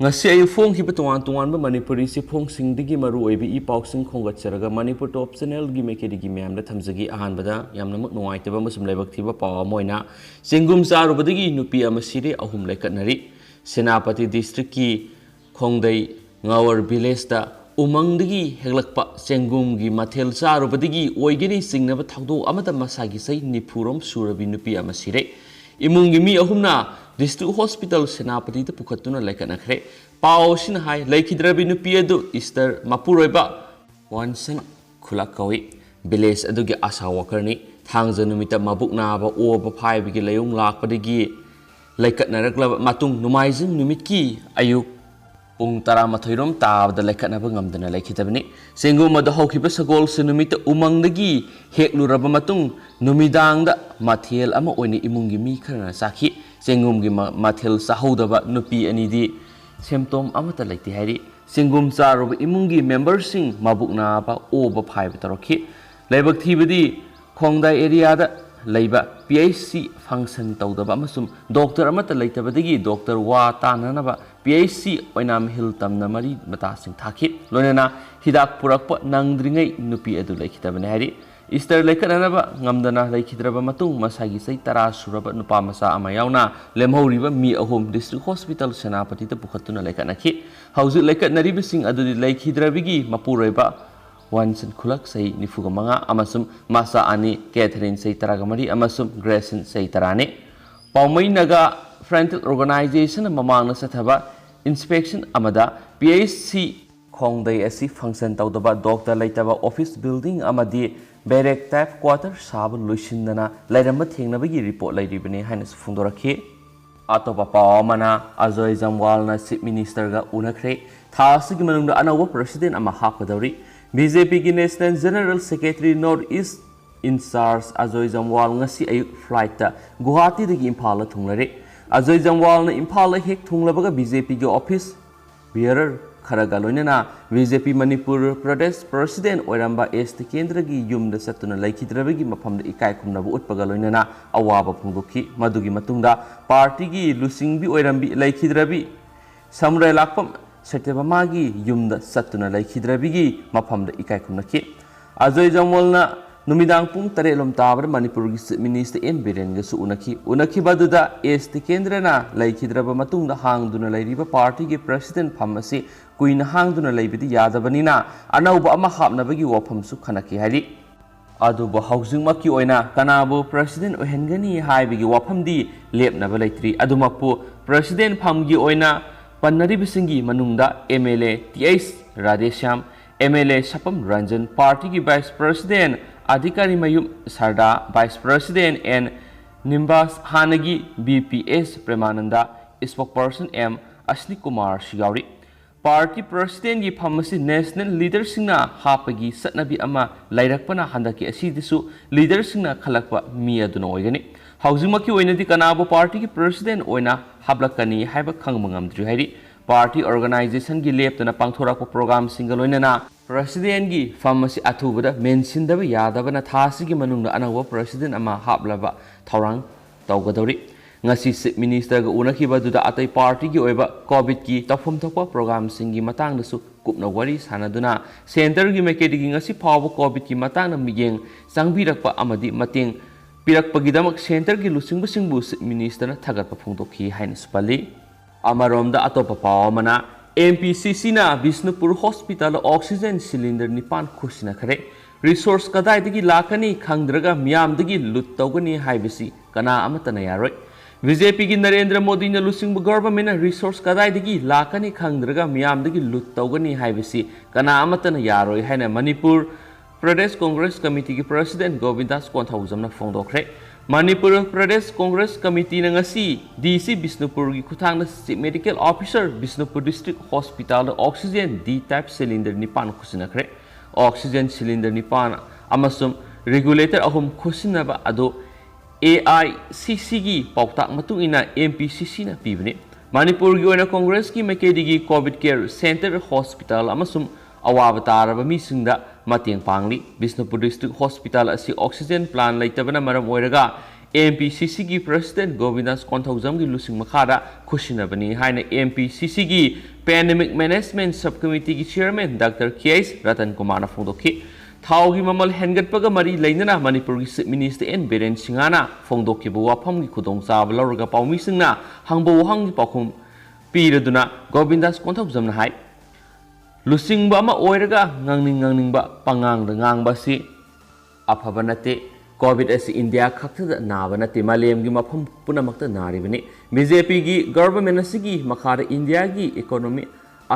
ngasi ayu phong hi tuan tuan ba manipuri si phong sing digi maru oi bi pau sing khongat charaga manipur top channel gi meke digi myam da thamjagi ahan bada yamna mak nuai te ba musum lebak thi ba paw moina singum charu badagi nupi ama sire ahum lekat nari senapati district ki khongdai ngawar village da umang digi heglakpa sengum gi mathel charu badagi oigeni singna ba thagdo amata masagi sai nipurom surabi nupi ama sire imungi mi ahumna district hospital senapati te pukhatuna laikana khre pau sin hai laikhidrabi nupi adu Easter mapuroiba wansan khula kawi village adugi asa worker ni thangja numita mabukna ba oba phai bi layung lakpadigi laikatna raklaba matung numaijing numit ki ayuk pung tara mathoirom tabda laikatna ba ngamdana laikhitabni sengu mada hokhiba sagol sunumita umangdagi hekluraba matung numidangda mathel ama oini imungi mi khana sakhi sengum gi mathel sahodaba nupi anidi semtom amata laiti hari sengum charoba imungi member sing mabukna ba oba phaiba tarokhi laibak thibadi khongdai area da laiba PHC function tawdaba amasum doctor amata laitabadagi doctor wa tananaba PHC oinam hil tamna mari mata sing thakhi loinana hidak purakpa nangdringai nupi adu laikhitabane hari Easter laikanaba ngamdana laikhidraba matung masagi sai tara suraba nupa masa ama yauna lemhoriba mi ahom district hospital senapati te pukhatuna laikanakhi hauju laikanariba sing adu laikhidrabigi mapuroiba wansan khulak sai nifuga manga amasum masa ani Catherine sai taragamari amasum Grayson sai tarane paumai naga frontal organization mamangna sathaba inspection amada PHC khongdai asi function tawdaba doctor laitaba office building amadi barrack type quarter sab luisindana lairamba thengnabagi report lairibane haina sufungdorakhi atopa pawamana Ajoy Jamwal na chief minister ga unakhre thasigi manungda anawa president ama hapkadawri BJP ki National General Secretary North East in charge Ajoy Jamwal ngasi ayuk flight ta Guwahati dagi Imphal la thunglare Ajoy Jamwal na Imphal la hek thunglabaga BJP ki office bearer kharaga loinana BJP Manipur Pradesh President oiramba ST Kendra gi yumda satuna laikhidrabagi mafamda ikai khumnabu utpaga loinana awaba phungdokhi madugi matungda party gi lusingbi oirambi laikhidrabi samrai lakpam Satyabamagi yumda satuna laikhidrabigi mafamda ikai khumnakhi Ajoy Jamwal na numidang pung tare lom tabra Manipur gi minister N Biren ga su unakhi baduda ST Kendra na laikhidraba matungda hangduna lairiba party gi president phamasi kuina hangduna laibidi yadabanina anauba ama hapnabagi wafam su khanaki hari aduba housing maki oina kanabu president ohengani haibigi wafamdi lepnaba laitri adumakpu president phamgi oina Panari Bisingi Manungda MLA TH Radheshyam MLA Sapam Ranjan Party ki Vice President Adhikari Mayum Sarda Vice President and Nimbas Hanagi BPS Premananda Spokesperson M Ashni Kumar Shigauri Party President ki Phamasi National Leader Singna Hapagi Satnabi Ama Lairakpana Handaki Asidisu Leader Singna Khalakpa Mi aduna oigani Hauzimaki oinadi kanabo party ki president oina hablakani haiba khangmangamdri hairi party organization gi leptana pangthorakpa program single oinana president gi pharmacy athubada mention daba yadaba na thasi gi manungda anawa president ama hablaba thorang tawgadori ngasi chief minister ga unakhiba duda atai party gi oiba covid ki tafum thokpa program singi matang dasu kupna wari sanaduna center gi mekedi gi ngasi phawa covid ki matang na miyeng sangbirakpa amadi mateng Pirakpagidamak center ki lusingbu singbu minister na thagatpa phongdokhi haina supali amaromda atopa pawamana MPCC na Bisnupur Hospital oxygen cylinder nipan khusina khare resource kadai dagi lakani khangdraga miyamdagi lut tawgani haibisi kana amatana yaroi BJP ki Narendra Modi na lusingbu government na resource kadai dagi lakani khangdraga miyamdagi lut tawgani haibisi kana amatana yaroi haina Manipur Pradesh Congress Committee ki President Govindas Konthaujamna phongdokre Manipur Pradesh Congress Committee na ngasi DC Bisnupur gi khuthangna Chief Medical Officer Bisnupur District Hospital oxygen D type cylinder nipan khusinakre oxygen cylinder nipan amasum regulator ahum khusinaba ado AICC gi pautak matungina MPCC na pibne Manipur gi oina Congress ki Makedi gi COVID Care Center Hospital amasum awabataraba misingda mateng pangli Bisnupur District Hospital asi oxygen plant laitabana maram oiraga MPCC की president Govindas Konthoujam की लुसिंग मखादा खुशिनबनी हाइना MPCC की pandemic management सब committee की chairman doctor KS Ratan Kumar फोंदोखी थाव की ममल हेंगटपग मरी लेना मणिपुर की चीफ मिनिस्टर एन बीरेन सिंहाना फोंदोखीब वाफम की खुदोंचाब लौरगा पाउमीसिंगना हंगबो वहांगी पाखुम पीरदुना गोविंदास कोंथौजमना हाई लुसिंगबा अमा ओइरगा ngang pangang ngangbasi afaba nate covid as india khakta naba nate malem gi mafam punamakta naribani BJP gi government asigi makhara india gi economy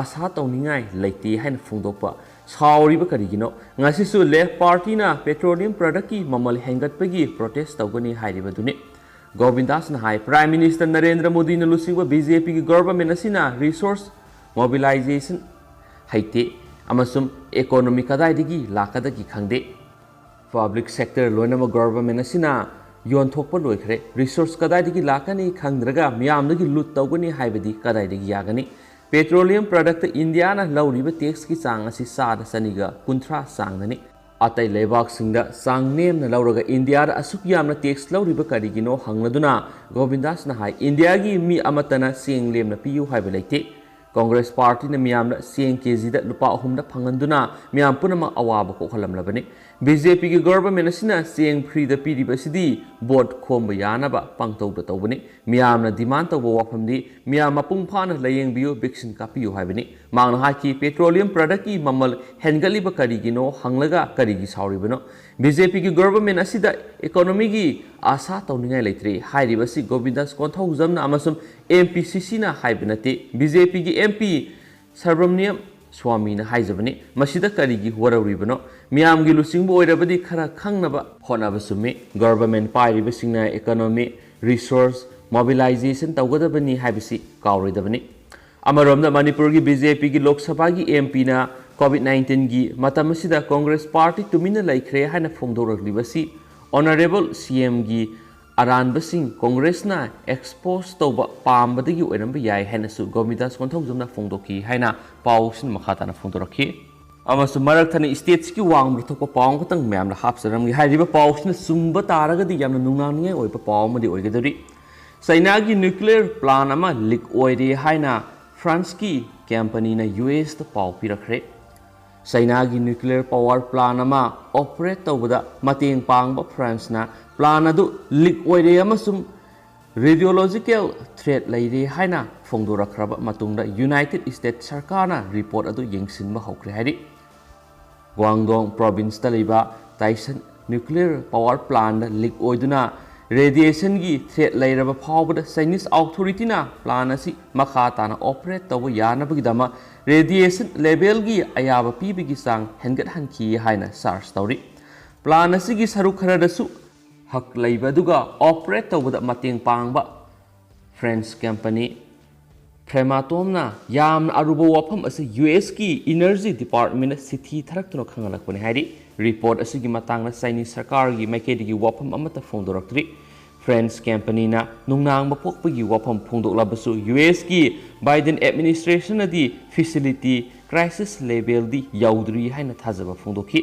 asa tawningai leiti hain phungdokpa sauriba karigino ngasisu left party na petroleum product ki mamal hengatpagi protest tawgani hairibaduni Govindas na hai prime minister Narendra Modi na lusingwa BJP gi government asina resource mobilization haite amasum economy kadaidigi lakadagi khangde public sector loinama government asina yon thokpa loikhre resource kadaidigi lakani khangdraga miyamdagi lut tawgani haibadi kadaidigi yagani petroleum product india na lawriba tax ki chang asi sada saniga kunthra sangnani atai lebak singda sangnem na lawraga india ra asuk yamna tax lawriba karigino hangladuna Govindas na hai india gi mi amatana senglem na piyu haiba leite Congress Party na miyam na siyeng kezi da lupa ahum na panganduna miyam puna mga awaba ko kalamlabani. BJP ki government na sina siyeng free da pidi ba sidi board komba yana ba pangtaw da tawbani. Miyam na demand taw wapam di miyam mapung pa na layeng biyo vaccine ka piyo haibani. Mang na haki petroleum product ki mamal hengali ba karigi no hanglaga karigi sauri bano. BJP ki government na sida economy ki asa taw ningay laytri hairi ba si Govindas Konthaujam na amasum MPCC na haibanati BJP ki MP Sarvamniam Swami na haizabani masida karigi wararibano miyam gi lusingbo oirabadi khara khangnaba honaba sumi government pairiba singna economy resource mobilization tawgadabani haibisi kawridabani amaromda manipur gi BJP gi lok sabha gi MP na COVID-19 gi matamasida Congress Party tumina laikhre haina phongdoraklibasi honorable CM gi Aranbasing Congress na expose tawba pambadagi oiramba yai hainasu Govindas Konthaujamna phongdoki haina pausin makhatana phongdorakhi amasu marathani states ki wangbra thokpa paw khatang myamna hapsaram gi hairiba pausin sumba taragadi yamna nungnangai oiba pawmadi oigadari China gi nuclear plant ama leak oire haina France ki company na US ta paw pirakhre China gi nuclear power plant ama operate tawbada mateng pangba France na plan adu leak oire amasum radiological threat leire haina phongdorakraba matungda United States sarkarna report adu yengsinba hokre hari Guangdong province ta leiba Tyson nuclear power plant leak oiduna radiation gi threat leiraba phawbada Chinese authority na plan asi makha tana operate tawa yanabagi dama radiation level gi ayaba pibigi sang hengat hanki haina SARS tawri plan asi gi saruk kharadasu hak leibaduga operate tawda mateng pangba French company Prematomna yamna aruba wafam asi US ki energy department sithi tharaktuna khangalakpani hari report asigi matangna Chinese sarkar gi maikedi gi wafam amata phongdoraktri French company na nungnang mapokpagi wafam phongdoklabasu US ki Biden administration adi facility crisis level di yaudri haina thajaba phongdokhi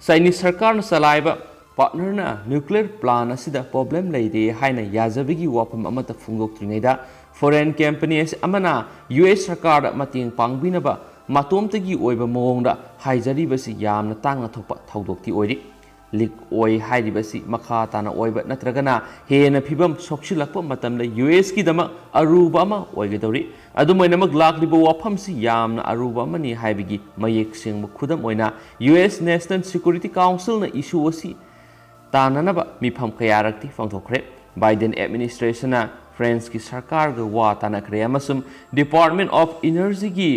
Chinese sarkar na salaiba partner na nuclear plant asida problem leide haina yazabigi wapam amata phungdoktrinaida foreign companies amana US sarkar mating pangbinaba matomtagi oiba mawongda haijaribasi yamna tangna thokpa thaudokti oiri leak oi hairibasi makha tana oiba natragana hena phibam sokshilakpa matamda US ki dama aruba ama oigadori adumoinamak lakliba wafamsi yamna aruba amani haibigi mayek sengba khudam oina US National Security Council na issue asi Tananaba mifam kayarakti phangthokre Biden administration na France ki sarkar ga wa tanakre amasum Department of Energy gi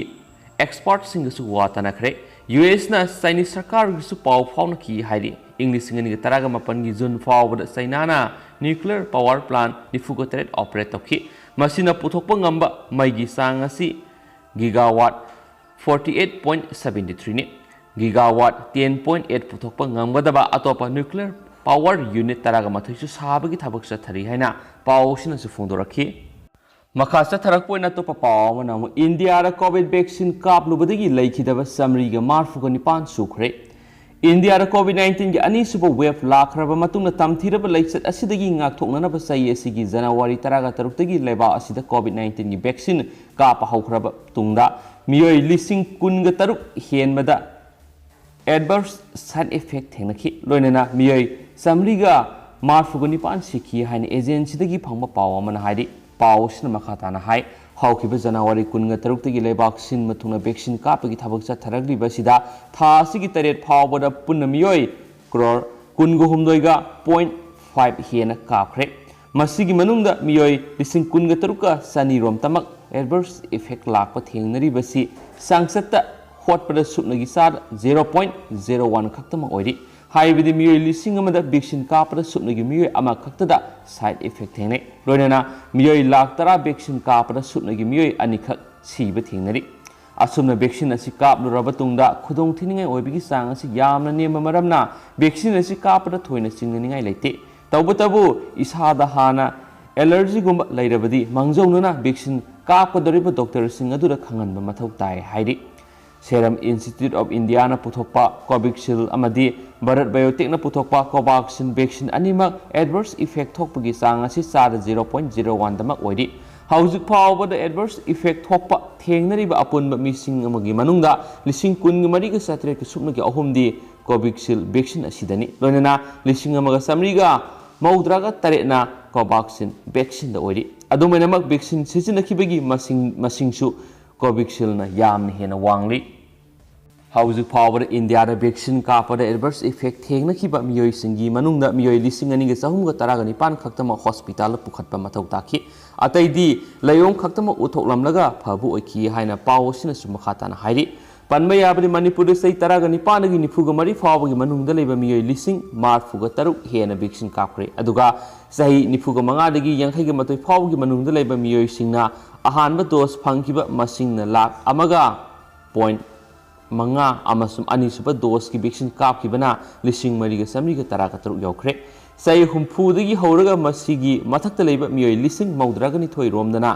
expert sing su wa tanakre US na Chinese sarkar gi su paw phawna ki hairi English ngani ga taraga mapan gi June fawbada China na nuclear power plant nifugotre operate tokhi masina puthokpa ngamba mai gi sang asi gigawatt 48.73 ni gigawatt 10.8 puthokpa ngamgadaba atopa nuclear power unit taraga mathaisu sabagi thabak chathari haina pawsina su phongdorakhi makha chatharakpoi na to papaw na India ra covid vaccine kap lubadagi leikhidaba samri ga marfu ga nipan sukhre India कोविड-19 की अनीसुब wave लाखरब मतुंगना तमथीरब लैचत असिदगी ngaktoknanaba sayi asigi January 13 tagi leba asida कोविड-19 की वैक्सीन काप हौखरब तुंगदा मियोय लिसिंग कुनगा तरुक हेनबदा एडवर्स साइड इफेक्ट थेंगनखि लोइनना मियोय समलिगा मार्फुगनि पान सिखि हाइन एजेंसी दगी फंगबा पाव अमना हाइदि पावसिन मखाताना हाइ हौखिबा जनवरी 13 तगी लेबाक सिन मथुंगना वैक्सीन कापगी थबक चथरगलिबसिदा थासिगी तरेट फावबदा पुन्ना मियोय क्रोर कुनगु हुमदोइगा 0.5 हेना कापख्रे मसिगी मनुंगदा मियोय लिसिंग कुनगा तरुका सनीरोम तमक एडवर्स इफेक्ट लाकपा थेंगनरिबसि सांसत्ता होटपदा सुपनगी साद 0.01 खक्तमा ओइरि हाइबदि मियोय लिसिंग अमदा वैक्सीन कापदा सुपनगी मियोय अमा खक्तदा साइड इफेक्ट थेंगने लोइनना मियोय लाख 10 वैक्सीन कापदा सुपनगी मियोय अनिखक सिबा थेंगनरि असुमना वैक्सीन असि कापलुरबा तुंगदा खुदोंग थिनिङै ओइबिगी सांग असि यामना नेम मरमना वैक्सीन असि कापदा थोइना चिंगनिङै लेते तौबतबु इसादा हाना एलर्जी गुम लैरबदी मंगजौनना वैक्सीन कापकदरिबा डॉक्टर सिंग अदुदा खंगनबा मथौ ताय हाइदि सेरम इंस्टीट्यूट ऑफ इंडिया ना पुथोकपा कोविशील्ड अमदी भारत बायोटेक ना पुथोकपा कोवैक्सीन वैक्सीन अनिमक एडवर्स इफेक्ट थोकपगी सांग असि साद 0.01 दमक ओइदि हौजिक फावबदा एडवर्स इफेक्ट थोकपा थेंगनरिबा अपुनबा मिसिंग अमगी मनुंगदा लिसिंग कुनगी मरिगा सत्रे के सुपनगी अहुमदी कोविशील्ड वैक्सीन असिदनी लोइनना लिसिंग अमगा समरिगा मौद्रागा तरेना कोवैक्सीन वैक्सीन द ओइदि अदुमैनमक वैक्सीन सिजिनखिबगी मसिंगसु कोविशील्ड ना यामना हेना वांगली हौजिक फावबदा इंडिया वैक्सीन कापदा एडवर्स इफेक्ट थेंगनखिबा मियोयसिंगी मनुंगदा मियोय लिसिंग अनिगा चहुमगा 19 खक्तमा हॉस्पिटल पुखतपा मथौ ताखि अतैदी लयों खक्तमा उथोकलमलगा फबु ओइखि हाइना पावसिना सुमखाताना हाइरि पनमै याबदि मणिपुर सै 19 गी निफुगा मरि फावबगी मनुंगदा लेबा मियोय लिसिंग मार्फुगा तरुक हेना वैक्सीन कापख्रे अदुगा सही निफुगा मंगा दगी यांखैगा मतोय फावबगी मनुंगदा लेबा मियोय सिंगना अहानबा डोज फंखिबा मसिंगना लाख अमगा पॉइंट मंगा अमसुम अनिसुबा डोज की वैक्सीन कापखिबना लिसिंग मरिगा समरिगा 13 यौख्रे सही हुमफुदगी हौरगा मसिगी मथक्ता लेबा मियोय लिसिंग मौद्रागनि थोय रोमदना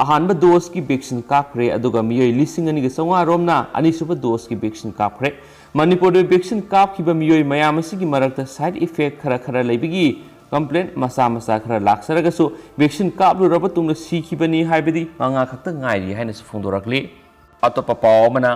अहानबा डोज की वैक्सीन कापख्रे अदुगा मियोय लिसिंग अनिगा चौङा रोमना अनिसुबा डोज की वैक्सीन कापख्रे मणिपुर वैक्सीन कापखिबा मियोय मयामसिगी मरक्ता साइड इफेक्ट खरा लैबिगी कंप्लेन मसा खरा लाक्सरगसु वैक्सीन कापलुरबा तुंगना सिखिबनी हाइबदी मंगा खक्ता गाइरि हाइनसु फोंदोरक्ली अतोपा पावमना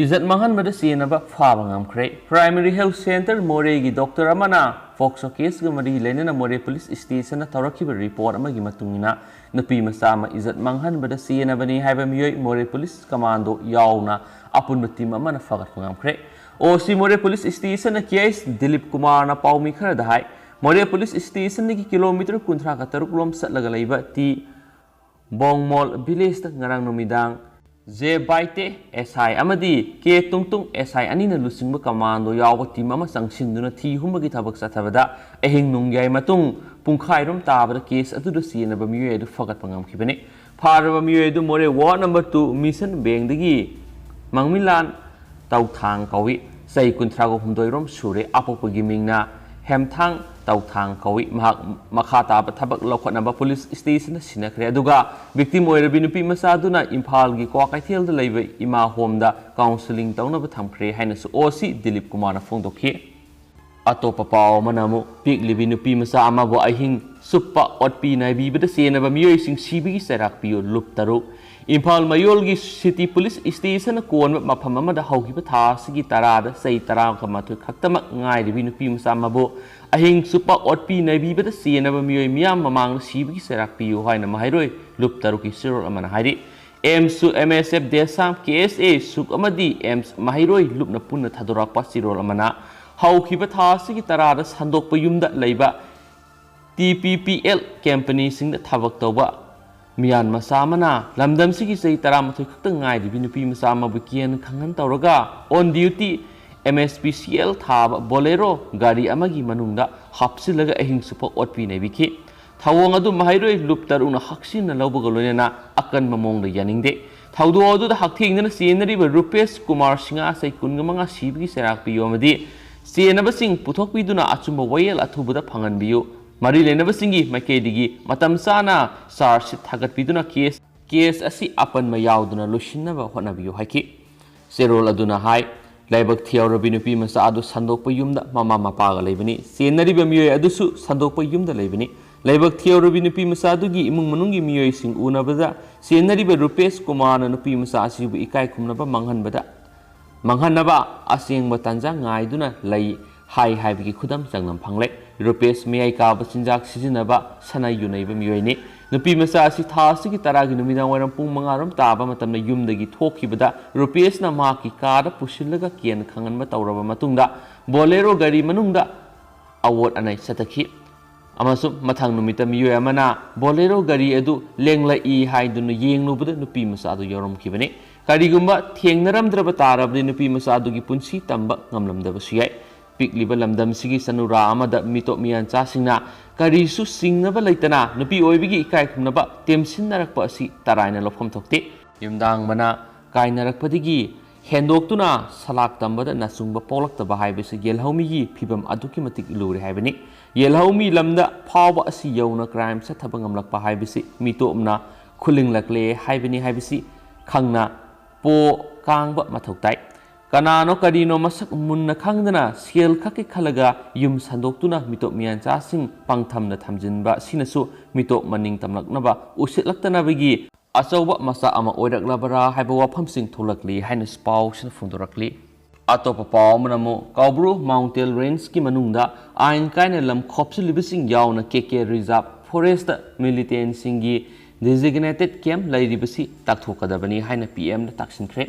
इज्जत मंगनबदा सेनबा फाबा ngamkhre प्राइमरी हेल्थ सेंटर मोरे की डॉक्टर अमना फोक्सो केस ग मरी लेनेना मोरे पुलिस स्टेशन ना तौरखिबा रिपोर्ट अमगी मतुंगिना नपी मसा मा इज्जत मंगनबदा सेनबनी हाइबा मियोय मोरे पुलिस कमांडो यावना अपुन टीम अमना फगत ngamkhre ओसी मोरे पुलिस स्टेशन ना केस दिलीप कुमार ना पाउमी खरा दहाय मोरे पुलिस स्टेशन की किलोमीटर 13 लोम सटलगा लैबा टी बोंगमोल विलेज ता ngarang नुमिदांग जे बाइटे एसआई अमदी के तुंगतुंग एसआई अनिना लुसिंग कमांडो याव टीम अमा संगसिंदुना थी हुमगी थबक सथबदा एहिंग नुंग्याय मतुंग पुंखाइरोम ताबदा केस अदुदा सियनबा मियोय अदु फगत पंgamखिबने फारबा मियोय अदु मोरे वार्ड नंबर 2 मिशन बैंक दगी मंगमिलान तौथांग कवि सै 19 सुरे अपोपगी मिंगना हेमथांग तौथांग कवि मखा ताब थबक लौखनबा पुलिस स्टेशन सिनखरे अदुगा विक्टिम ओइरबि नुपि मसादुना इम्फाल गी क्वाकैथेल द लैबे इमा होमदा काउंसलिंग तौनबा थमखरे हाइनसु ओसी दिलीप कुमार फोंदोखि अतोपा पाव मनामु पिक लिबि नुपि मसा अमाबो अहिंग सुप्पा ओटपी नाइबिबदा सेनबा मियोयसिंग सिबिगी सराक पियो लुप तरु इम्फाल मयोल की सिटी पुलिस स्टेशन कोन मफम अमदा हौगिबा थासिगी तरादा सै 10 खक्तमक ngairibi nupi masa mabo ahing supa otpi naibibada senaba miyoy miyam mamang sibigi serak piyo haina mahairoi lup taruki sirol amana hairi AIIMS MSF देसाम KSA सुक अमदी AIIMS माहिरोई लुपना पुनः थादोराकपा सिरोल अमना हौखिबा थासिगी तरादा संदोकपा युमदा लैबा TPPL company सिंगदा थाबक तौबा मियान मसामना लमदमसिगी सही 13 खक्ता ngairibi nupi masa mabu kian khangan तौरगा on duty MSPCL थाबा Bolero गाड़ी अमगी मनुंगदा हापसिलगा अहिंग सुपा ओटपी नैबिखि थावोंग अदु माहिरोई लुप तरुना हक्सिन लौबगा लोनेना अकन ममोंग यानिंगदे थाउदो अदु हक्थिंगना सेनरिबा रुपेश कुमार सिंगा सै 15 सिबिगी सेराक पियो अमदी सेनबसिंग पुथोकपिदुना अचुंबा वयल अथुबदा फंगनबियो मरी लेनबसिंगी मैकेदिगी मतम साना चार्जशीट थागतपिदुना केस असि अपन मा यावदुना लोसिनबा होनबियो हाइकि सेरोल अदुना हाई ꯂꯥꯏꯕꯛ ꯊꯤꯍꯧꯔꯕꯤ ꯅꯨꯄꯤ ꯃꯆꯥ ꯑꯗꯨ ꯁꯟꯗꯣꯛꯄ ꯌꯨꯝꯗ ꯃꯃꯥ ꯃꯄꯥꯒ ꯂꯩꯕꯅꯤ ꯆꯦꯟꯅꯔꯤꯕ ꯃꯤꯑꯣꯏ ꯑꯗꯨꯁꯨ ꯁꯟꯗꯣꯛꯄ ꯌꯨꯝꯗ ꯂꯩꯕꯅꯤ ꯂꯥꯏꯕꯛ ꯊꯤꯍꯧꯔꯕꯤ ꯅꯨꯄꯤ ꯃꯆꯥ ꯑꯗꯨꯒꯤ ꯏꯃꯨꯡ ꯃꯅꯨꯡꯒꯤ ꯃꯤꯑꯣꯏꯁꯤꯡ ꯎꯅꯕꯗ ꯆꯦꯟꯅꯔꯤꯕ ꯔꯨꯄꯦꯁ ꯀꯨꯃꯥꯔꯅ ꯅꯨꯄꯤ ꯃꯆꯥ ꯑꯁꯤꯕꯨ ꯏꯀꯥꯏ ꯈꯨꯝꯅꯕ ꯃꯥꯡꯍꯟꯅꯕ ꯑꯁꯦꯡꯕ ꯇꯥꯟꯖꯥ ꯉꯥꯏꯗꯨꯅ ꯂꯩ ꯍꯥꯏꯕꯒꯤ ꯈꯨꯗꯝ ꯆꯥꯡꯗꯝ ꯐꯪꯂꯦ ꯔꯨꯄꯦꯁ ꯃꯤꯌꯥꯏ ꯀꯥꯕ ꯆꯤꯟꯖꯥꯛ ꯁꯤꯖꯤꯟꯅꯕ ꯁꯅꯥ ꯌꯨꯅꯩꯕ ꯃꯤꯑꯣꯏꯅꯤ ꯅꯨꯄꯤ ꯃꯆꯥ ꯑꯁꯤ ꯊꯥ ꯑꯁꯤꯒꯤ 10ꯒꯤ ꯅꯨꯃꯤꯗꯥꯡꯋꯥꯏꯔꯝ ꯄꯨꯡ 5 ꯇꯥꯕ ꯃꯇꯝꯗ ꯌꯨꯝꯗꯒꯤ ꯊꯣꯛꯈꯤꯕꯗ ꯔꯨꯄꯦꯁꯅ ꯃꯍꯥꯛꯀꯤ ꯀꯥꯔꯗ ꯄꯨꯁꯤꯜꯂꯒ ꯀꯦꯟ ꯈꯪꯍꯟꯕ ꯇꯧꯔꯕ ꯃꯇꯨꯡꯗ ꯕꯣꯂꯦꯔꯣ ꯒꯥꯔꯤ ꯃꯅꯨꯡꯗ ꯑꯋꯣꯠ ꯑꯅꯩ ꯆꯠꯊꯈꯤ ꯑꯃꯁꯨꯡ ꯃꯊꯪ ꯅꯨꯃꯤꯠꯇ ꯃꯤꯑꯣꯏ ꯑꯃꯅ ꯕꯣꯂꯦꯔꯣ ꯒꯥꯔꯤ ꯑꯗꯨ ꯂꯦꯡꯂꯛꯏ ꯍꯥꯏꯗꯨꯅ ꯌꯦꯡꯂꯨꯕꯗ ꯅꯨꯄꯤ ꯃꯆꯥ ꯑꯗꯨ ꯌꯥꯎꯔꯝꯈꯤꯕꯅꯤ ꯀꯔꯤꯒꯨꯝꯕ ꯊꯦꯡꯅꯔꯝꯗ꯭ꯔꯕ ꯇꯥꯔꯕꯗꯤ ꯅꯨꯄꯤ ꯃꯆꯥ ꯑꯗꯨꯒꯤ ꯄꯨꯟꯁꯤ ꯇꯝꯕ ꯉꯝꯂꯝꯗꯕꯁꯨ ꯌꯥꯏ ꯄꯤꯛꯂꯤꯕ ꯂꯝꯗꯝꯁꯤꯒꯤ ꯆꯅꯨꯔꯥ ꯑꯃꯗ ꯃꯤꯇꯣꯞ ꯃꯤꯌꯥꯟꯆꯥꯁꯤꯡꯅ ꯀꯔꯤꯁꯨ ꯆꯤꯡꯅꯕ ꯂꯩꯇꯅ ꯅꯨꯄꯤ ꯑꯣꯏꯕꯒꯤ ꯏꯀꯥꯏ ꯈꯨꯝꯅꯕ ꯇꯦꯝꯁꯤꯟꯅꯔꯛꯄ ꯑꯁꯤ ꯇꯔꯥꯏꯅ ꯂꯧꯐꯝ ꯊꯣꯛꯇꯦ ꯌꯨꯝꯗꯥꯡꯕꯅ ꯀꯥꯏꯅꯔꯛꯄꯗꯒꯤ ꯍꯦꯟꯗꯣꯛꯇꯨꯅ ꯁꯂꯥꯛ ꯇꯝꯕꯗ ꯅꯆꯨꯡꯕ ꯄꯣꯛꯂꯛꯇꯕ ꯍꯥꯏꯕꯁꯤ ꯌꯦꯜꯍꯧꯃꯤꯒꯤ ꯐꯤꯕꯝ ꯑꯗꯨꯛꯀꯤ ꯃꯇꯤꯛ ꯂꯨꯔꯦ ꯍꯥꯏꯕꯅꯤ ꯌꯦꯜꯍꯧꯃꯤ ꯂꯝꯗ ꯐꯥꯎꯕ ꯑꯁꯤ ꯌꯧꯅ ꯀ꯭ꯔꯥꯏꯝ ꯆꯠꯊꯕ ꯉꯝꯂꯛꯄ ꯍꯥꯏꯕꯁꯤ ꯃꯤꯇꯣꯞꯅ ꯈꯨꯜꯂꯤꯡꯂꯛꯂꯦ ꯍꯥꯏꯕꯁꯤ ꯈꯪꯅ ꯄꯣ ꯀꯥꯡꯕ ꯃꯊꯧ ꯇꯥꯏ ꯀꯅꯥꯅꯣ ꯀꯔꯤꯅꯣ ꯃꯁꯛ ꯃꯨꯟꯅ ꯈꯪꯗꯅ ꯁꯦꯜ ꯈꯛꯀꯤ ꯈꯜꯂꯒ ꯌꯨꯝ ꯁꯟꯗꯣꯛꯇꯨꯅ ꯃꯤꯇꯣꯞ ꯃꯤꯌꯥꯟꯆꯥꯁꯤꯡ ꯄꯥꯡꯊꯝꯅ ꯊꯝꯖꯤꯟꯕ ꯑꯁꯤꯅꯁꯨ ꯃꯤꯇꯣꯞ ꯃꯅꯤꯡ ꯇꯝꯂꯛꯅꯕ ꯎꯁꯤꯠꯂꯛꯇꯅꯕꯒꯤ ꯑꯆꯧꯕ ꯃꯆꯥꯛ ꯑꯃ ꯑꯣꯏꯔꯛꯂꯕꯔꯥ ꯍꯥꯏꯕ ꯋꯥꯐꯝꯁꯤꯡ ꯊꯣꯛꯂꯛꯂꯤ ꯍꯥꯏꯅꯁꯨ ꯄꯥꯎꯁꯤꯅ ꯐꯣꯡꯗꯣꯔꯛꯂꯤ ꯑꯇꯣꯞꯄ ꯄꯥꯎ ꯑꯃꯅ ꯑꯃꯨꯛ ꯀꯥꯎꯕ꯭ꯔꯨ ꯃꯥꯎꯟꯇꯦꯟ ꯔꯦꯟꯖꯀꯤ ꯃꯅꯨꯡꯗ ꯑꯥꯏꯟ ꯀꯥꯏꯅ ꯂꯝ ꯈꯣꯞꯆꯤꯜꯂꯤꯕꯁꯤꯡ ꯌꯥꯎꯅ ꯀꯦ ꯔꯤꯖꯥꯔꯚ ꯐꯣꯔꯦꯁꯇ ꯃꯤꯂꯤꯇꯦꯟꯁꯤꯡꯒꯤ ꯗꯤꯖꯤꯒꯅꯦꯇꯦꯗ ꯀꯦꯝꯞ ꯂꯩꯔꯤꯕꯁꯤ ꯇꯥꯛꯊꯣꯛꯀꯗꯕꯅꯤ ꯍꯥꯏꯅ ꯄꯤꯑꯦꯝꯅ ꯇꯥꯛꯁꯤꯟꯈ꯭ꯔꯦ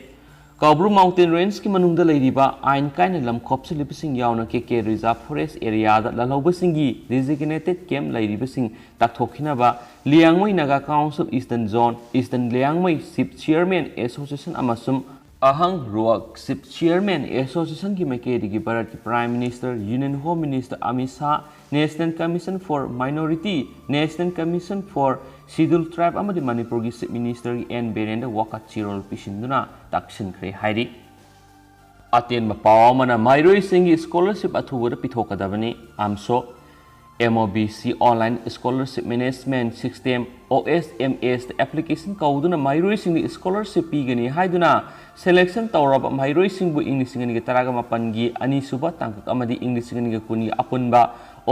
ꯀꯥꯎꯕ꯭ꯔꯨ ꯃꯥꯎꯟꯇꯦꯟ ꯔꯦꯟꯖꯀꯤ ꯃꯅꯨꯡꯗ ꯂꯩꯔꯤꯕ ꯑꯥꯏꯟ ꯀꯥꯏꯅ ꯂꯝ ꯈꯣꯞꯆꯤꯜꯂꯤꯕꯁꯤꯡ ꯌꯥꯎꯅ ꯀꯦ ꯔꯤꯖꯥꯔꯚ ꯐꯣꯔꯦꯁ ꯑꯦꯔꯤꯌꯥꯗ ꯂꯜꯍꯧꯕꯁꯤꯡꯒꯤ ꯗꯤꯖꯤꯒꯅꯦꯇꯦꯗ ꯀꯦꯝꯞ ꯂꯩꯔꯤꯕꯁꯤꯡ ꯇꯥꯛꯊꯣꯛꯈꯤꯅꯕ Liangmai Naga council eastern zone eastern Liangmai chief chairman association ꯑꯃꯁꯨꯡ ꯑꯍꯪ ꯔꯨꯋꯥꯛ ꯆꯤꯞ ꯆꯤꯌꯔꯃꯦꯟ ꯑꯦꯁꯣꯁꯤꯌꯦꯁꯟꯒꯤ ꯃꯥꯏꯀꯩꯗꯒꯤ ꯚꯥꯔꯠꯀꯤ prime minister union home minister Amit Shah national commission for minority national commission for schedule tribe ꯑꯃꯗꯤ ꯃꯅꯤꯄꯨꯔꯒꯤ ꯆꯤꯞ ꯃꯤꯅꯤꯁꯇꯔꯒꯤ ꯑꯦꯟ ꯕꯤꯔꯦꯟꯗ ꯋꯥꯀꯠ-ꯆꯤꯔꯣꯜ ꯄꯤꯁꯤꯟꯗꯨꯅ ꯇꯥꯛꯁꯤꯟꯈ꯭ꯔꯦ ꯍꯥꯏꯔꯤ ꯑꯇꯦꯟꯕ ꯄꯥꯎ ꯑꯃꯅ ꯃꯍꯩꯔꯣꯏꯁꯤꯡꯒꯤ ꯁ꯭ꯀꯣꯂꯔꯁꯤꯞ ꯑꯊꯨꯕꯗ ꯄꯤꯊꯣꯛꯀꯗꯕꯅꯤ ꯑꯃꯁꯨ MOBC online scholarship management system OSMSꯗ ꯑꯦꯄ꯭ꯂꯤꯀꯦꯁꯟ ꯀꯧꯗꯨꯅ ꯃꯍꯩꯔꯣꯏꯁꯤꯡꯗ ꯁ꯭ꯀꯣꯂꯔꯁꯤꯞ ꯄꯤꯒꯅꯤ ꯍꯥꯏꯗꯨꯅ ꯁꯦꯂꯦꯛꯁꯟ ꯇꯧꯔꯕ ꯃꯍꯩꯔꯣꯏꯁꯤꯡꯕꯨ ꯏꯪ 2017ꯒꯤ ꯑꯅꯤꯁꯨꯕ ꯇꯥꯡꯀꯛ ꯑꯃꯗꯤ ꯏꯪ 2020ꯒꯤ ꯑꯄꯨꯟꯕ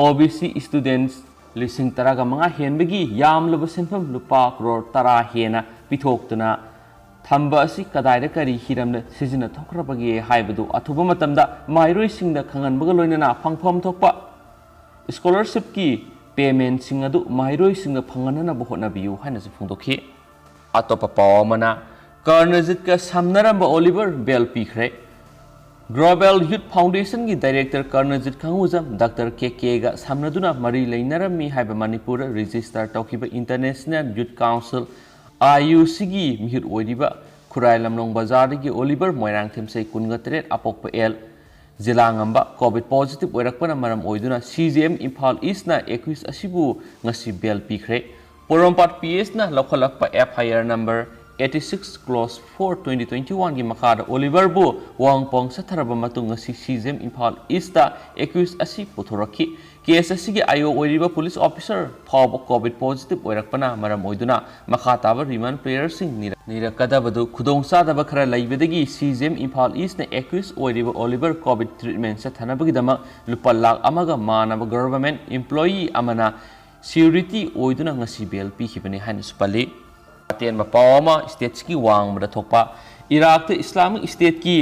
OBC ꯁ꯭ꯇꯨꯗꯦꯟꯠꯁ 15,000 ꯍꯦꯟꯕꯒꯤ ꯌꯥꯝꯂꯕ ꯁꯦꯟꯐꯝ ꯂꯨꯄꯥ ꯀ꯭ꯔꯣꯔ 10 ꯍꯦꯟꯅ ꯄꯤꯊꯣꯛꯇꯨꯅ ꯊꯝꯕ ꯑꯁꯤ ꯀꯗꯥꯏꯗ ꯀꯔꯤ ꯍꯤꯔꯝꯗ ꯁꯤꯖꯤꯟꯅꯊꯣꯛꯈ꯭ꯔꯕꯒꯦ ꯍꯥꯏꯕꯗꯨ ꯑꯊꯨꯕ ꯃꯇꯝꯗ ꯃꯍꯩꯔꯣꯏꯁꯤꯡꯗ ꯈꯪꯍꯟꯕꯒ ꯂꯣꯏꯅꯅ ꯐꯪꯐꯝ ꯊꯣꯛꯄ ꯁ꯭ꯀꯣꯂꯔꯁꯤꯞꯀꯤ ꯄꯦꯃꯦꯟꯠꯁꯤꯡ ꯑꯗꯨ ꯃꯍꯩꯔꯣꯏꯁꯤꯡꯗ ꯐꯪꯍꯟꯅꯕ ꯍꯣꯠꯅꯕꯤꯌꯨ ꯍꯥꯏꯅꯁꯨ ꯐꯣꯡꯗꯣꯛꯈꯤ ꯑꯇꯣꯞꯄ ꯄꯥꯎ ꯑꯃꯅ ꯀꯔꯅꯖꯤꯠꯀ ꯁꯝꯅꯔꯝꯕ ꯑꯣꯂꯤꯚꯔ ꯕꯦꯜ ꯄꯤꯈ꯭ꯔꯦ ꯒ꯭ꯂꯣꯕꯦꯜ ꯌꯨꯊ ꯐꯥꯎꯟꯗꯦꯁꯟꯒꯤ ꯗꯥꯏꯔꯦꯛꯇꯔ ꯀꯔꯅꯖꯤꯠ ꯈꯪꯍꯨꯖꯝ ꯗꯥꯛꯇꯔ ꯀꯦꯒ ꯁꯝꯅꯗꯨꯅ ꯃꯔꯤ ꯂꯩꯅꯔꯝꯃꯤ ꯍꯥꯏꯕ ꯃꯅꯤꯄꯨꯔꯗ ꯔꯦꯖꯤꯁꯇꯔ ꯇꯧꯈꯤꯕ ꯏꯟꯇꯔꯅꯦꯁꯅꯦꯜ ꯌꯨꯊ ꯀꯥꯎꯟꯁꯤꯜ IUCꯒꯤ ꯃꯤꯍꯨꯠ ꯑꯣꯏꯔꯤꯕ ꯈꯨꯔꯥꯏ ꯂꯝꯂꯣꯡ ꯕꯖꯥꯔꯗꯒꯤ ꯑꯣꯂꯤꯚꯔ ꯃꯣꯏꯔꯥꯡꯊꯦꯝꯆꯩ 28 ꯑꯄꯣꯛꯄ ꯑꯦꯜ ꯖꯤꯂꯥ ꯉꯝꯕ ꯀꯣꯚꯤꯗ ꯄꯣꯖꯤꯇꯤꯚ ꯑꯣꯏꯔꯛꯄꯅ ꯃꯔꯝ ꯑꯣꯏꯗꯨꯅ CJM ꯏꯝꯐꯥꯜ ꯏꯁꯅ ꯑꯦꯀ꯭ꯌꯨꯖ ꯑꯁꯤꯕꯨ ꯉꯁꯤ ꯕꯦꯜ ꯄꯤꯈ꯭ꯔꯦ ꯄꯣꯔꯣꯝꯄꯥꯠ PSꯅ ꯂꯧꯈꯠꯂꯛꯄ FIR ꯅꯝꯕꯔ 86 ꯀ꯭ꯂꯣꯁ 4 2021ꯒꯤ ꯃꯈꯥꯗ ꯑꯣꯂꯤꯚꯔꯕꯨ ꯋꯥꯡꯄꯣꯡ ꯆꯠꯊꯔꯕ ꯃꯇꯨꯡ ꯉꯁꯤ CJM ꯏꯝꯐꯥꯜ ꯏꯁꯇ ꯑꯦꯀ꯭ꯌꯨꯖ ꯑꯁꯤ ꯄꯨꯊꯣꯔꯛꯈꯤ ꯀꯦꯁ ꯑꯁꯤꯒꯤ ꯑꯥꯏꯑꯣ ꯑꯣꯏꯔꯤꯕ ꯄꯨꯂꯤꯁ ꯑꯣꯐꯤꯁꯔ ꯐꯥꯎꯕ ꯀꯣꯚꯤꯗ ꯄꯣꯖꯤꯇꯤꯚ ꯑꯣꯏꯔꯛꯄꯅ ꯃꯔꯝ ꯑꯣꯏꯗꯨꯅ ꯃꯈꯥ ꯇꯥꯕ ꯔꯤꯃꯥꯟ ꯄ꯭ꯔꯦꯌꯔꯁꯤꯡ ꯅꯤꯔꯛꯀꯗꯕꯗꯨ ꯈꯨꯗꯣꯡꯆꯥꯗꯕ ꯈꯔ ꯂꯩꯕꯗꯒꯤ CJM ꯏꯝꯐꯥꯜ ꯏꯁꯅ ꯑꯦꯀ꯭ꯌꯨꯖ ꯑꯣꯏꯔꯤꯕ ꯑꯣꯂꯤꯚꯔ ꯀꯣꯚꯤꯗ ꯇ꯭ꯔꯤꯠꯃꯦꯟꯠ ꯆꯠꯊꯅꯕꯒꯤꯗꯃꯛ ꯂꯨꯄꯥ ꯂꯥꯈ 1ꯒ ꯃꯥꯟꯅꯕ ꯒꯚꯔꯟꯃꯦꯟꯠ ꯏꯝꯄ꯭ꯂꯣꯌꯤ ꯑꯃꯅ ꯁꯤꯌꯨꯔꯤꯇꯤ ꯑꯣꯏꯗꯨꯅ ꯉꯁꯤ ꯕꯦꯜ ꯄꯤꯈꯤꯕꯅꯤ ꯍꯥꯏꯅꯁꯨ ꯄꯜꯂꯤ ꯑꯇꯦꯟꯕ ꯄꯥꯎ ꯑꯃ ꯁ꯭ꯇꯦꯠꯁꯀꯤ ꯋꯥꯡꯃꯗ ꯊꯣꯛꯄ ꯏꯔꯥꯛꯇ ꯏꯁꯂꯥꯃꯤꯛ ꯁ꯭ꯇꯦꯠꯀꯤ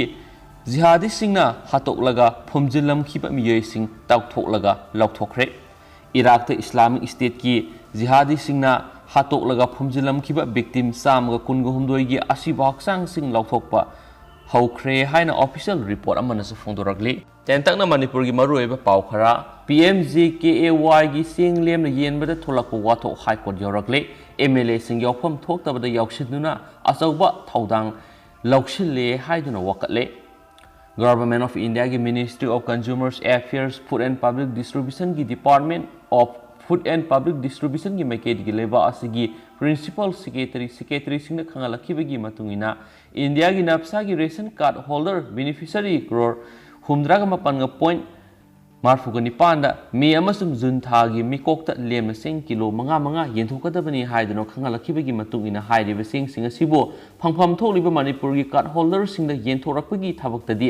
ꯖꯤꯍꯥꯗꯤꯁꯤꯡꯅ ꯍꯥꯠꯇꯣꯛꯂꯒ ꯐꯨꯝꯖꯤꯜꯂꯝꯈꯤꯕ ꯃꯤꯑꯣꯏꯁꯤꯡ ꯇꯥꯎꯊꯣꯛꯂꯒ ꯂꯧꯊꯣꯛꯈ꯭ꯔꯦ ꯏꯔꯥꯛꯇ ꯏꯁꯂꯥꯃꯤꯛ ꯁ꯭ꯇꯦꯠꯀꯤ ꯖꯤꯍꯥꯗꯤꯁꯤꯡꯅ ꯍꯥꯠꯇꯣꯛꯂꯒ ꯐꯨꯝꯖꯤꯜꯂꯝꯈꯤꯕ ꯚꯤꯛꯇꯤꯝ 119ꯒꯤ ꯑꯁꯤꯕ ꯍꯛꯆꯥꯡꯁꯤꯡ ꯂꯧꯊꯣꯛꯄ ꯍꯧꯈ꯭ꯔꯦ ꯍꯥꯏꯅ ꯑꯣꯐꯤꯁꯤꯌꯦꯜ ꯔꯤꯄꯣꯔꯠ ꯑꯃꯅꯁꯨ ꯐꯣꯡꯗꯣꯔꯛꯂꯤ ꯇꯦꯟꯇꯛꯅ ꯃꯅꯤꯄꯨꯔꯒꯤ ꯃꯔꯨꯑꯣꯏꯕ ꯄꯥꯎ ꯈꯔ PMJKAYꯒꯤ ꯆꯦꯡ ꯂꯦꯝꯅ ꯌꯦꯟꯕꯗ ꯊꯣꯛꯂꯛꯄ ꯋꯥꯊꯣꯛ ꯍꯥꯏꯀꯣꯔꯠ ꯌꯧꯔꯛꯂꯦ MLAꯁꯤꯡ ꯌꯥꯎꯐꯝ ꯊꯣꯛꯇꯕꯗ ꯌꯥꯎꯁꯤꯟꯗꯨꯅ ꯑꯆꯧꯕ ꯊꯧꯗꯥꯡ ꯂꯧꯁꯤꯜꯂꯦ ꯍꯥꯏꯗꯨꯅ ꯋꯥꯀꯠꯂꯦ ꯒꯚꯔꯟꯃꯦꯟꯠ ꯑꯣꯐ ꯏꯟꯗꯤꯌꯥꯒꯤ ministry of consumer affairs food and public ꯗꯤꯁꯇ꯭ꯔꯤꯕ꯭ꯌꯨꯁꯟꯒꯤ department of food and public ꯗꯤꯁꯇ꯭ꯔꯤꯕ꯭ꯌꯨꯁꯟꯒꯤ ꯃꯥꯏꯀꯩꯗꯒꯤ ꯂꯩꯕꯥꯛ ꯑꯁꯤꯒꯤ ꯄ꯭ꯔꯤꯟꯁꯤꯄꯥꯜ ꯁꯦꯀ꯭ꯔꯦꯇꯔꯤꯁꯤꯡꯅ ꯈꯪꯍꯜꯂꯛꯈꯤꯕꯒꯤ ꯃꯇꯨꯡꯏꯟꯅ ꯏꯟꯗꯤꯌꯥꯒꯤ ꯅꯞꯁꯥꯒꯤ ration card holder beneficiary crore 79.49ꯗ ꯃꯦ ꯑꯃꯁꯨꯡ ꯖꯨꯟ ꯊꯥꯒꯤ ꯃꯤꯀꯣꯛꯇ ꯂꯦꯝꯅ ꯆꯦꯡ ꯀꯤꯂꯣ 5 ꯌꯦꯟꯊꯣꯛꯀꯗꯕꯅꯤ ꯍꯥꯏꯗꯨꯅ ꯈꯪꯍꯜꯂꯛꯈꯤꯕꯒꯤ ꯃꯇꯨꯡꯏꯟꯅ ꯍꯥꯏꯔꯤꯕ ꯆꯦꯡꯁꯤꯡ ꯑꯁꯤꯕꯨ ꯐꯪꯐꯝ ꯊꯣꯛꯂꯤꯕ ꯃꯅꯤꯄꯨꯔꯒꯤ ꯀꯥꯔꯗ ꯍꯣꯜꯗꯔꯁꯤꯡꯗ ꯌꯦꯟꯊꯣꯛꯔꯛꯄꯒꯤ ꯊꯕꯛꯇꯗꯤ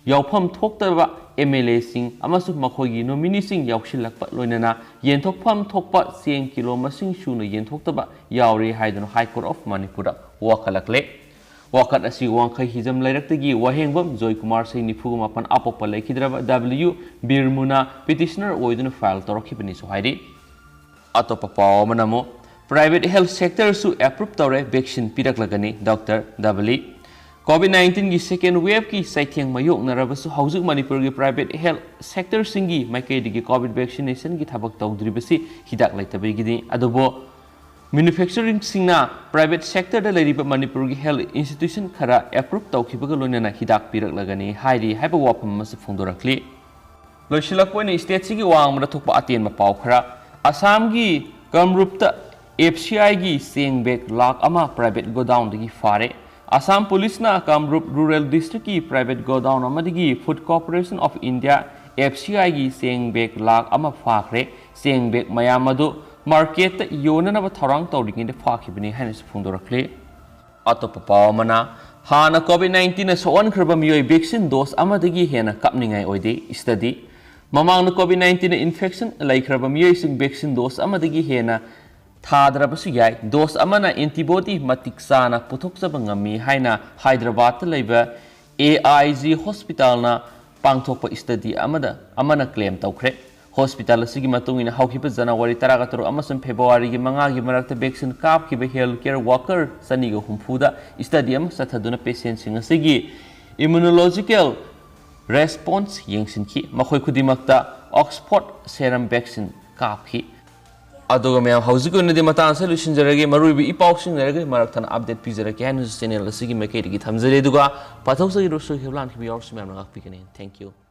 ꯌꯥꯎꯐꯝ ꯊꯣꯛꯇꯕ MLA-ꯁꯤꯡ ꯑꯃꯁꯨꯡ ꯃꯈꯣꯏꯒꯤ ꯅꯣꯃꯤꯅꯤꯁꯤꯡ ꯌꯥꯎꯁꯤꯜꯂꯛꯄ ꯂꯣꯏꯅꯅ ꯌꯦꯟꯊꯣꯛꯐꯝ ꯊꯣꯛꯄ ꯆꯦꯡ ꯀꯤꯂꯣ ꯃꯁꯤꯡ ꯁꯨꯅ ꯌꯦꯟꯊꯣꯛꯇꯕ ꯌꯥꯎꯔꯤ ꯍꯥꯏꯗꯨꯅ ꯍꯥꯏ ꯀꯣꯔꯠ ꯑꯣꯐ ꯃꯅꯤꯄꯨꯔꯗ ꯋꯥꯀꯠꯂꯛꯂꯦ ꯋꯥꯀꯠ ꯑꯁꯤ ꯋꯥꯡꯈꯩ ꯍꯤꯖꯝ ꯂꯩꯔꯛꯇꯒꯤ ꯋꯥꯍꯦꯡꯕꯝ ꯖꯣꯏꯀꯨꯃꯥꯔ ꯁꯤꯡ 94 ꯑꯄꯣꯛꯄ ꯂꯩꯈꯤꯗ꯭ꯔꯕ W ꯕꯤꯔꯃꯨꯅ ꯄꯤꯇꯤꯁꯅꯔ ꯑꯣꯏꯗꯨꯅ ꯐꯥꯏꯜ ꯇꯧꯔꯛꯈꯤꯕꯅꯤꯁꯨ ꯍꯥꯏꯔꯤ ꯑꯇꯣꯞꯄ ꯄꯥꯎ ꯑꯃꯅ ꯑꯃꯨꯛ ꯄ꯭ꯔꯥꯏꯚꯦꯠ ꯍꯦꯜꯊ ꯁꯦꯛꯇꯔꯁꯨ ꯑꯦꯄ꯭ꯔꯨꯞ ꯇꯧꯔꯦ ꯚꯦꯛꯁꯤꯟ ꯄꯤꯔꯛꯂꯒꯅꯤ ꯗꯣꯛꯇꯔ W COVID-19 की सेकेंड वेव की सैथेंग मायोक्नरबसु हौजिक मणिपुर की प्राइवेट हेल्थ सेक्टर सिंगी माइकेदगी कोविड वैक्सीनेशन की थबक तौद्रिबसि हिदाक लैतबैगिदि अदुबो मैन्युफैक्चरिंग सिंगना प्राइवेट सेक्टर द लैरिबा मणिपुर की हेल्थ इंस्टीट्यूशन खरा एप्रूव तौखिबगा लोइनना हिदाक पिरकलगनि हाइरि हाइबा वाफम मस फोंदोरखलि लोइसिलकपोइन स्टेट सिगी वांगमदा थोकपा अतेन पाव खरा असम की कामरूपता FCI की सेंग बैग लाख अमा प्राइवेट गोडाउन दगी फारे असम पुलिस ना कामरूप रूरल डिस्ट्रिक्ट की प्राइवेट गोडाउन अमदिगी food corporation of India FCI की सेंग बैग लाख अमा फाखरे सेंग बैग मयाम अदु मार्केट योननब थौरांग तौरिंगेद फाखिबनि हाइनस फोंदोरखले अतोप पाव मना हाना COVID-19 सोअनख्रब मियोय वैक्सीन डोज अमदिगी हेना कपनिंगाय ओइदे स्टडी ममांग COVID-19 इन्फेक्शन लैख्रब मियोय सिंग वैक्सीन डोज अमदिगी हेना थादरबसु याय डोज अमना एंटीबॉडी मतिक चाना पुथोकजब ngami haina Hyderabad laiba AIG hospital na pangthokpa study amana claim tawkhre hospital asigi matungina hawkhiba January 13 amasum February gi 5 gi marakta vaccine kapkiba healthcare worker saniga humfuda study am sathaduna patient sing asigi immunological response yengsinki makhoi khudimakta Oxford serum vaccine kapki अदुगा मैं हौजिक ओइनदि मतान से लुसिनजरगे मरुइबि इपाउसिंग लरगे मरक्थन update पिजरके highness channel असिगी मेकेरिगी थमजरे दुगा पाथौसगी Roseau हेबलान खिबि यावसु ma'am गाकपिकने thank you